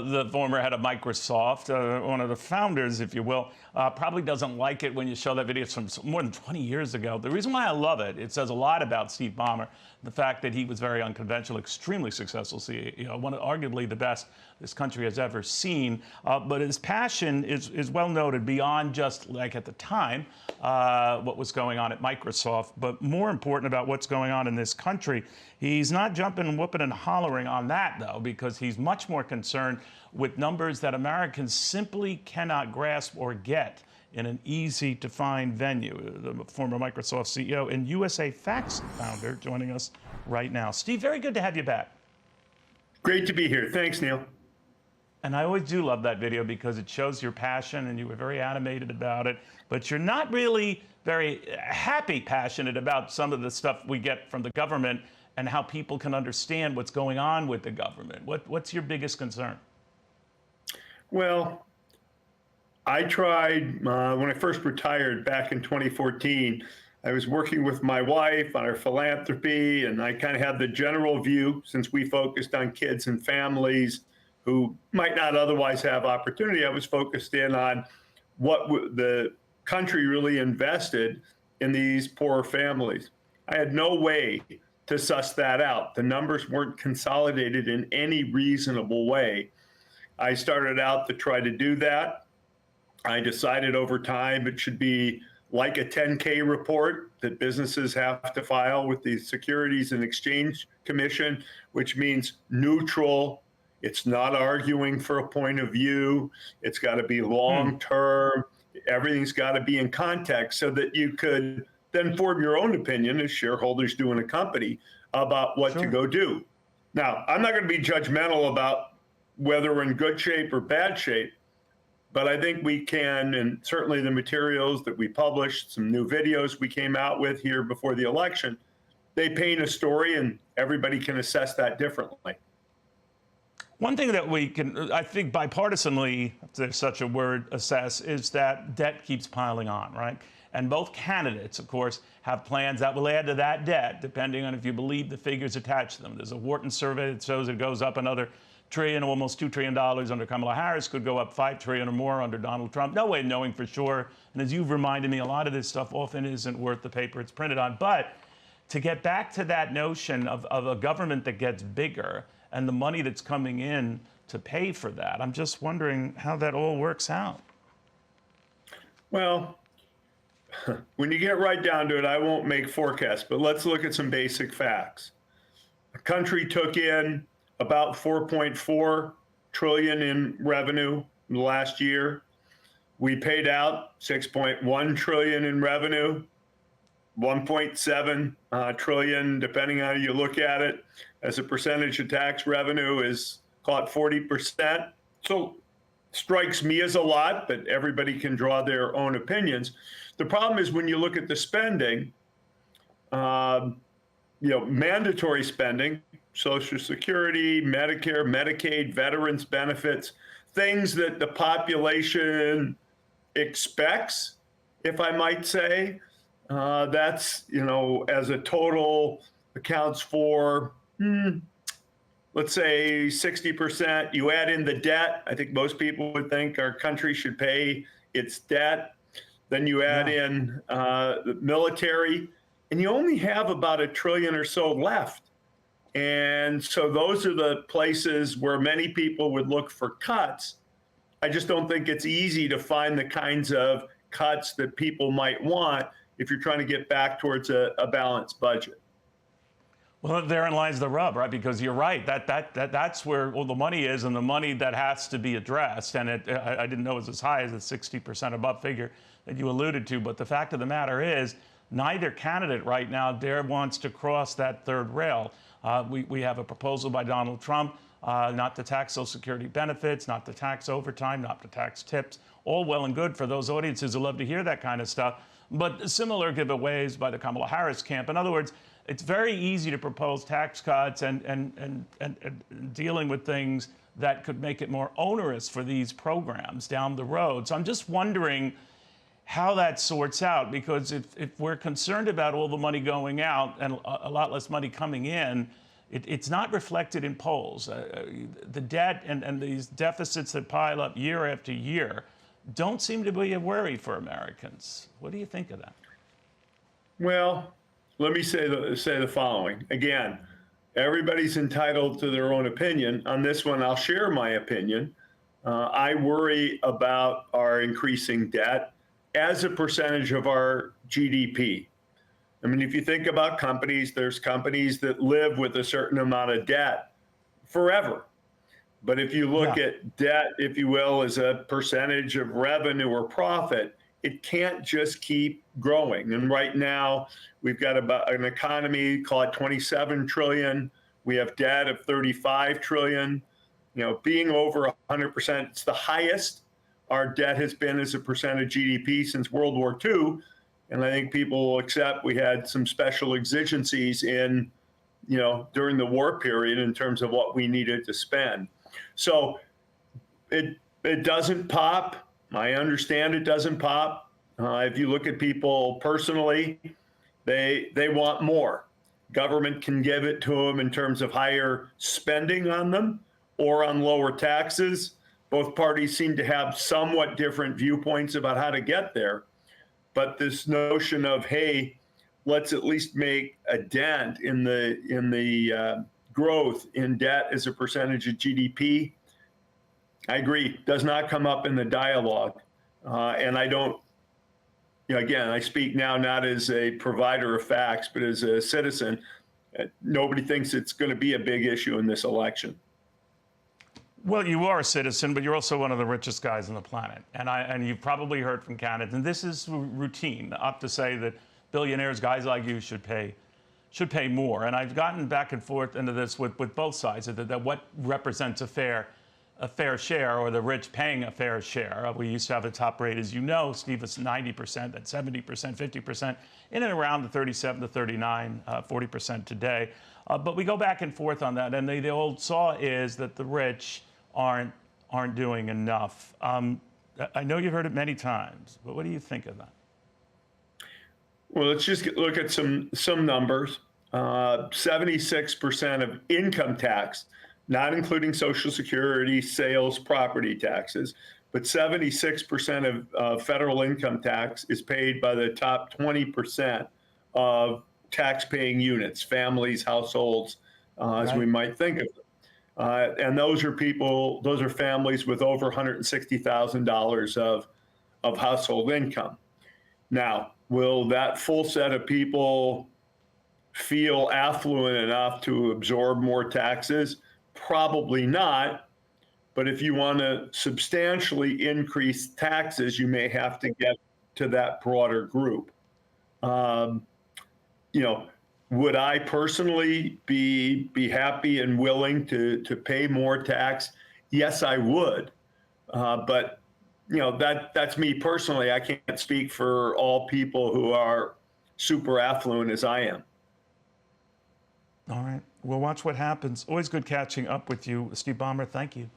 the former head of Microsoft, one of the founders, if you will, probably doesn't like it when you show that video from more than 20 years ago. The reason why I love it, it says a lot about Steve Ballmer, the fact that he was very unconventional, extremely successful CEO, one of arguably the best this country has ever seen. But his passion is well noted beyond just, like at the time, what was going on at Microsoft, but more important about what's going on in this country. He's not jumping, whooping, and hollering on that, though, because he's much more concerned with numbers that Americans simply cannot grasp or get in an easy-to-find venue. The former Microsoft CEO and USAFacts founder joining us right now. Steve, very good to have you back. Great to be here. Thanks, Neil. And I always do love that video because it shows your passion and you were very animated about it, but you're not really very passionate about some of the stuff we get from the government and how people can understand what's going on with the government. What's your biggest concern? Well, I tried, when I first retired back in 2014, I was working with my wife on our philanthropy, and I kind of had the general view, since we focused on kids and families who might not otherwise have opportunity. I was focused in on what the country really invested in these poor families. I had no way to suss that out. The numbers weren't consolidated in any reasonable way. I started out to try to do that. I decided over time it should be like a 10K report that businesses have to file with the Securities and Exchange Commission, which means neutral. It's not arguing for a point of view. It's got to be long-term. Everything's got to be in context so that you could then form your own opinion, as shareholders do in a company, about what to go do. Now, I'm not going to be judgmental about whether we're in good shape or bad shape, but I think we can, and certainly the materials that we published, some new videos we came out with here before the election, they paint a story and everybody can assess that differently. One thing that we can, I think bipartisanly, if there's such a word, assess, is that debt keeps piling on, right? And both candidates, of course, have plans that will add to that debt, depending on if you believe the figures attached to them. There's a Wharton survey that shows it goes up another trillion, almost $2 trillion under Kamala Harris, could go up $5 trillion or more under Donald Trump. No way of knowing for sure. And as you've reminded me, a lot of this stuff often isn't worth the paper it's printed on. But to get back to that notion of a government that gets bigger and the money that's coming in to pay for that, I'm just wondering how that all works out. Well, when you get right down to it, I won't make forecasts, but let's look at some basic facts. The country took in about 4.4 trillion in revenue last year. We paid out 6.1 trillion in revenue, 1.7 trillion, depending on how you look at it, as a percentage of tax revenue is, call it 40%. So strikes me as a lot, but everybody can draw their own opinions. The problem is when you look at the spending, mandatory spending, Social Security, Medicare, Medicaid, veterans benefits, things that the population expects, if I might say, that's, as a total accounts for, let's say 60%. You add in the debt. I think most people would think our country should pay its debt. Then you add in the military, and you only have about $1 trillion or so left. And so those are the places where many people would look for cuts. I just don't think it's easy to find the kinds of cuts that people might want if you're trying to get back towards a balanced budget. Well, therein lies the rub, right? Because you're right, that's where all the money is, and the money that has to be addressed. And I didn't know it was as high as the 60% above figure that you alluded to. But the fact of the matter is, neither candidate right now wants to cross that third rail. We have a proposal by Donald Trump not to tax Social Security benefits, not to tax overtime, not to tax tips. All well and good for those audiences who love to hear that kind of stuff. But similar giveaways by the Kamala Harris camp. In other words, it's very easy to propose tax cuts and dealing with things that could make it more onerous for these programs down the road. So I'm just wondering how that sorts out, because if we're concerned about all the money going out and a lot less money coming in, it's not reflected in polls. The debt and these deficits that pile up year after year don't seem to be a worry for Americans. What do you think of that? Well, let me say the following. Again, everybody's entitled to their own opinion. On this one, I'll share my opinion. I worry about our increasing debt as a percentage of our GDP. I mean, if you think about companies, there's companies that live with a certain amount of debt forever. But if you look at debt, if you will, as a percentage of revenue or profit, it can't just keep growing. And right now, we've got about an economy, call it 27 trillion. We have debt of 35 trillion. You know, being over 100%, it's the highest our debt has been as a percent of GDP since World War II. And I think people will accept we had some special exigencies in, you know, during the war period in terms of what we needed to spend. So it doesn't pop. I understand it doesn't pop. If you look at people personally, they want more. Government can give it to them in terms of higher spending on them or on lower taxes. Both parties seem to have somewhat different viewpoints about how to get there. But this notion of, hey, let's at least make a dent in the growth in debt as a percentage of GDP, I agree, does not come up in the dialogue. And I don't, you know, again, I speak now not as a provider of facts, but as a citizen. Nobody thinks it's going to be a big issue in this election. Well, you are a citizen, but you're also one of the richest guys on the planet. And you've probably heard from candidates, and this is routine, up to say that billionaires, guys like you, should pay more. And I've gotten back and forth into this with both sides, that what represents a fair share, or the rich paying a fair share. We used to have a top rate, as you know, Steve, was 90%, that's 70%, 50%, in and around the 37 to 39, 40% today. But we go back and forth on that, and the old saw is that the rich aren't doing enough. I know you've heard it many times, but what do you think of that? Well, let's just look at some numbers. 76% of income tax, not including Social Security, sales, property taxes, but 76% of federal income tax is paid by the top 20% of tax-paying units, families, households, as we might think of them. And those are families with over $160,000 of household income. Now, will that full set of people feel affluent enough to absorb more taxes? Probably not. But if you want to substantially increase taxes, you may have to get to that broader group. You know, would I personally be happy and willing to pay more tax? Yes, I would. But you know, that's me personally. I can't speak for all people who are super affluent as I am. All right. We'll watch what happens. Always good catching up with you, Steve Ballmer. Thank you.